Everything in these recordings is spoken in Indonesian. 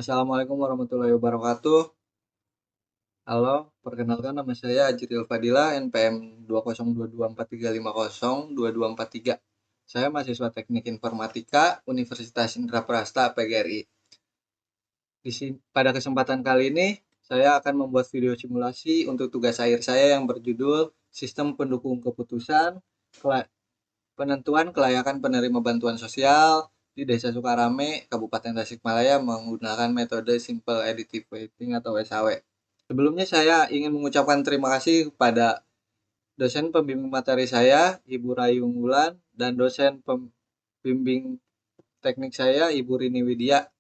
Assalamualaikum warahmatullahi wabarakatuh. Halo, perkenalkan nama saya Ajril Fadila, NPM 2022435022443. Saya mahasiswa Teknik Informatika Universitas Indra Prasta PGRI. Pada kesempatan kali ini, saya akan membuat video simulasi untuk tugas akhir saya yang berjudul Sistem Pendukung Keputusan, Penentuan Kelayakan Penerima Bantuan Sosial di Desa Sukarame, Kabupaten Tasikmalaya menggunakan metode Simple Additive Weighting atau SAW. Sebelumnya saya ingin mengucapkan terima kasih kepada dosen pembimbing materi saya, Ibu Rayu Unggulan, dan dosen pembimbing teknik saya, Ibu Rini Widya,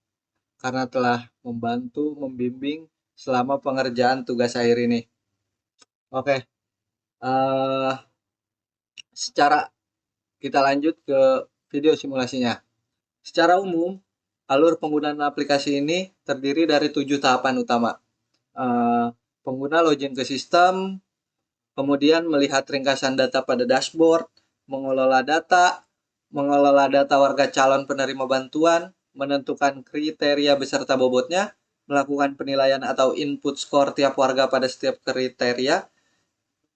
karena telah membantu membimbing selama pengerjaan tugas akhir ini. Oke, uh, secara kita lanjut ke video simulasinya. Secara umum, alur penggunaan aplikasi ini terdiri dari 7 tahapan utama. Pengguna login ke sistem, kemudian melihat ringkasan data pada dashboard, mengelola data warga calon penerima bantuan, menentukan kriteria beserta bobotnya, melakukan penilaian atau input skor tiap warga pada setiap kriteria.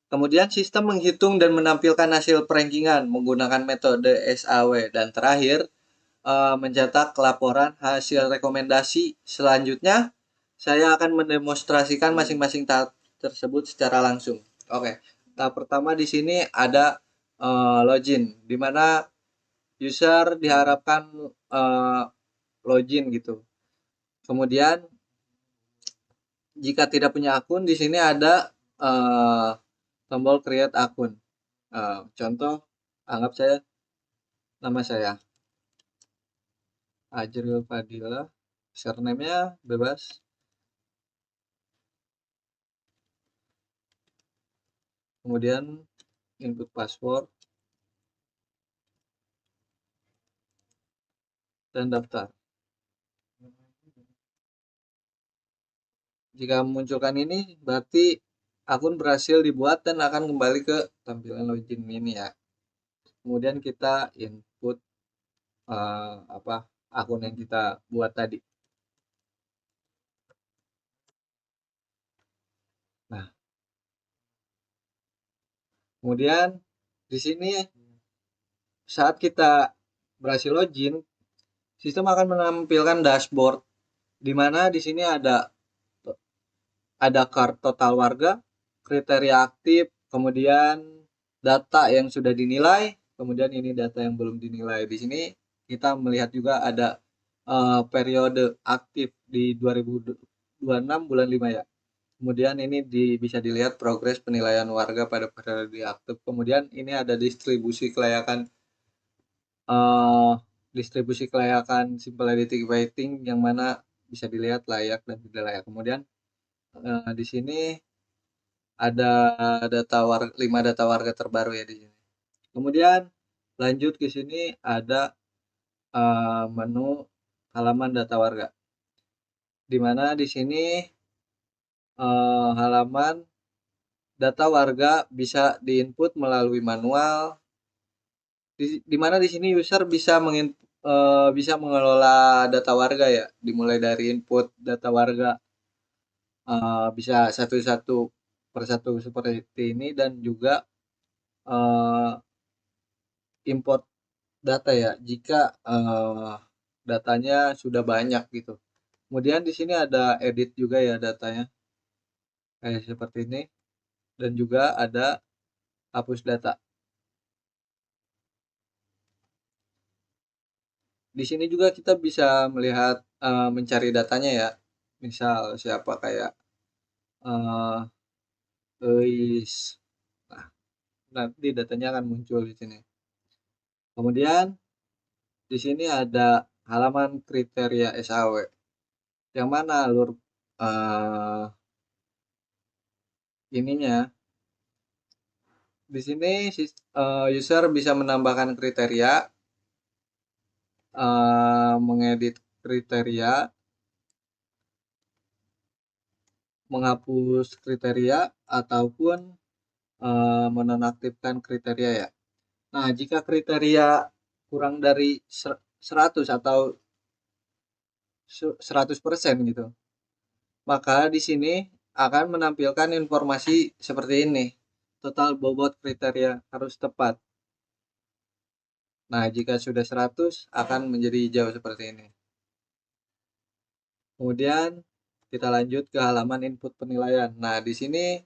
Kemudian sistem menghitung dan menampilkan hasil perankingan menggunakan metode SAW. Dan terakhir, mencetak laporan hasil rekomendasi. Selanjutnya, saya akan mendemonstrasikan masing-masing tahap tersebut secara langsung. Oke, tahap pertama di sini ada login, di mana user diharapkan login gitu. Kemudian, jika tidak punya akun, di sini ada tombol create akun. Contoh, anggap saya nama saya Ajril Fadila, username-nya bebas. Kemudian input password dan daftar. Jika memunculkan ini, berarti akun berhasil dibuat dan akan kembali ke tampilan login ini ya. Kemudian kita input akun yang kita buat tadi. Nah, kemudian di sini saat kita berhasil login, sistem akan menampilkan dashboard di mana di sini ada total warga, kriteria aktif, kemudian data yang sudah dinilai, kemudian ini data yang belum dinilai. Di sini kita melihat juga ada periode aktif di 2026 bulan 5 ya. Kemudian ini bisa dilihat progres penilaian warga pada periode aktif. Kemudian ini ada uh, distribusi kelayakan simple additive weighting yang mana bisa dilihat layak dan tidak layak. Kemudian di sini ada 5 data warga terbaru ya di sini. Kemudian lanjut ke sini ada menu halaman data warga. Di mana di sini halaman data warga bisa diinput melalui manual. Di mana di sini user bisa mengelola data warga ya, dimulai dari input data warga bisa satu-satu persatu seperti ini dan juga uh, import data ya jika datanya sudah banyak gitu. Kemudian di sini ada edit juga ya datanya kayak seperti ini dan juga ada hapus data. Di sini juga kita bisa melihat mencari datanya ya. Misal siapa kayak uh, Eis. Nah, nanti datanya akan muncul di sini. Kemudian di sini ada halaman kriteria SAW. Yang mana alur ininya di sini user bisa menambahkan kriteria, mengedit kriteria, menghapus kriteria ataupun menonaktifkan kriteria ya. Nah, jika kriteria kurang dari 100 atau 100% gitu. Maka di sini akan menampilkan informasi seperti ini. Total bobot kriteria harus tepat. Nah, jika sudah 100 akan menjadi hijau seperti ini. Kemudian kita lanjut ke halaman input penilaian. Nah, di sini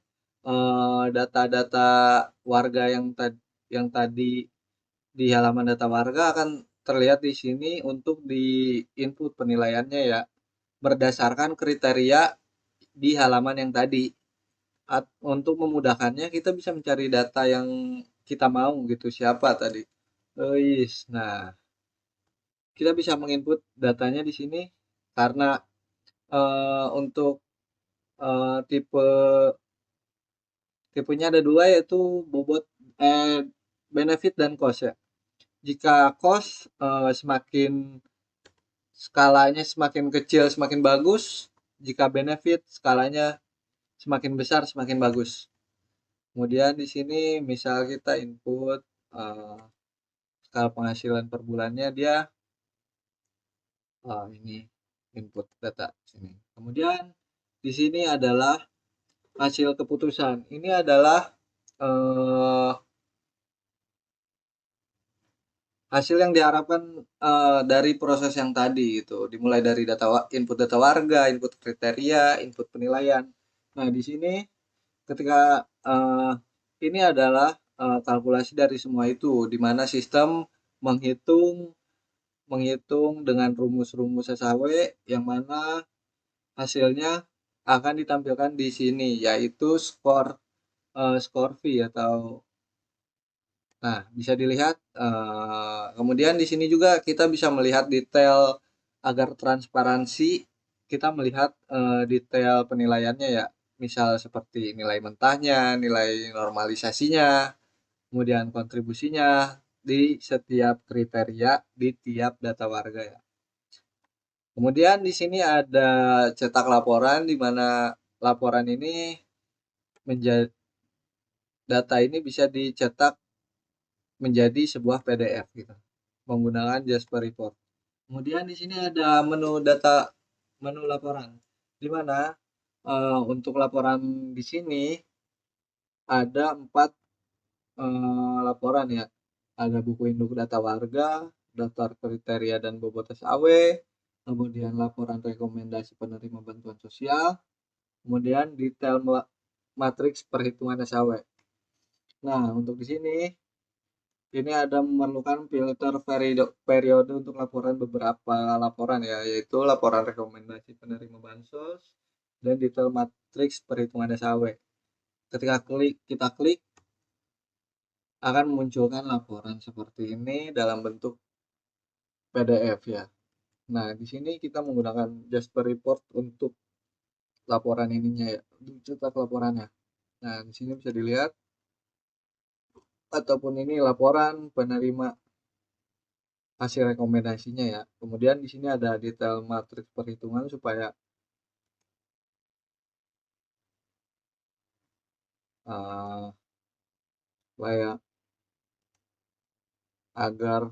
data-data warga yang tadi di halaman data warga akan terlihat di sini untuk di input penilaiannya ya, berdasarkan kriteria di halaman yang tadi. Untuk memudahkannya kita bisa mencari data yang kita mau gitu, siapa tadi. Nah, kita bisa menginput datanya di sini karena untuk tipe tipenya ada dua, yaitu bobot benefit dan cost ya. Jika cost semakin skalanya semakin kecil semakin bagus, jika benefit skalanya semakin besar semakin bagus. Kemudian di sini misal kita input skala penghasilan per bulannya, dia ini input data sini. Kemudian di sini adalah hasil keputusan. Ini adalah hasil yang diharapkan dari proses yang tadi gitu. Dimulai dari input data warga, input kriteria, input penilaian. Nah, di sini ketika ini adalah kalkulasi dari semua itu, di mana sistem menghitung menghitung dengan rumus-rumus SHW yang mana hasilnya akan ditampilkan di sini, yaitu skor V atau. Nah, bisa dilihat. Kemudian di sini juga kita bisa melihat detail agar transparansi. Kita melihat detail penilaiannya ya, misal seperti nilai mentahnya, nilai normalisasinya, kemudian kontribusinya di setiap kriteria di tiap data warga ya. Kemudian di sini ada cetak laporan, di mana laporan ini menjadi data ini bisa dicetak menjadi sebuah PDF gitu menggunakan Jasper Report. Kemudian di sini ada menu laporan, di mana untuk laporan di sini ada 4 laporan ya. Ada buku induk data warga, daftar kriteria dan bobot SAW, kemudian laporan rekomendasi penerima bantuan sosial, kemudian detail matriks perhitungan SAW. Nah, untuk di sini ini ada memerlukan filter periode untuk laporan beberapa laporan ya, yaitu laporan rekomendasi penerima bansos dan detail matriks perhitungan SAW. Ketika kita klik akan memunculkan laporan seperti ini dalam bentuk PDF ya. Nah, di sini kita menggunakan Jasper Report untuk laporan ininya ya, untuk cetak laporannya. Nah, di sini bisa dilihat, ataupun ini laporan penerima hasil rekomendasinya ya. Kemudian di sini ada detail matriks perhitungan supaya supaya agar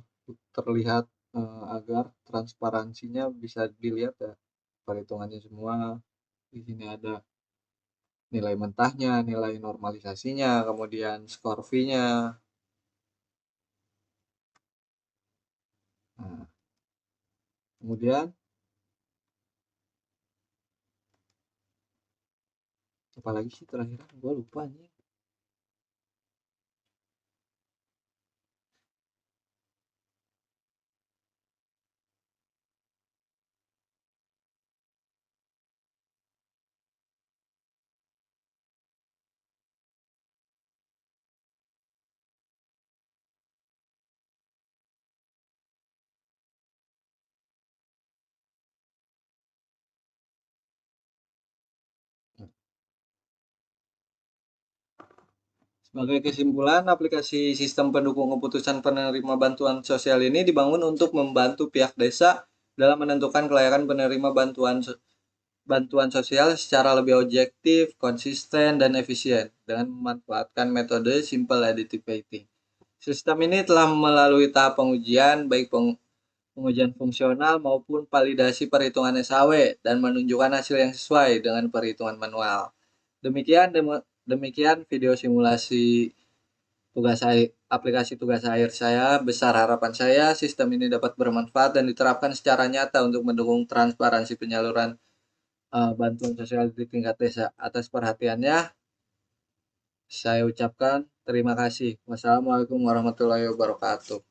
terlihat, agar transparansinya bisa dilihat ya, perhitungannya semua. Di sini ada nilai mentahnya, nilai normalisasinya, kemudian skor V-nya. Nah, kemudian apalagi sih terakhir, gue lupa nih. Sebagai kesimpulan, aplikasi sistem pendukung keputusan penerima bantuan sosial ini dibangun untuk membantu pihak desa dalam menentukan kelayakan penerima bantuan sosial secara lebih objektif, konsisten, dan efisien dengan memanfaatkan metode simple additive rating. Sistem ini telah melalui tahap pengujian baik pengujian fungsional maupun validasi perhitungan SHW dan menunjukkan hasil yang sesuai dengan perhitungan manual. Demikian video simulasi aplikasi tugas akhir saya. Besar harapan saya sistem ini dapat bermanfaat dan diterapkan secara nyata untuk mendukung transparansi penyaluran bantuan sosial di tingkat desa. Atas perhatiannya, saya ucapkan terima kasih. Wassalamualaikum warahmatullahi wabarakatuh.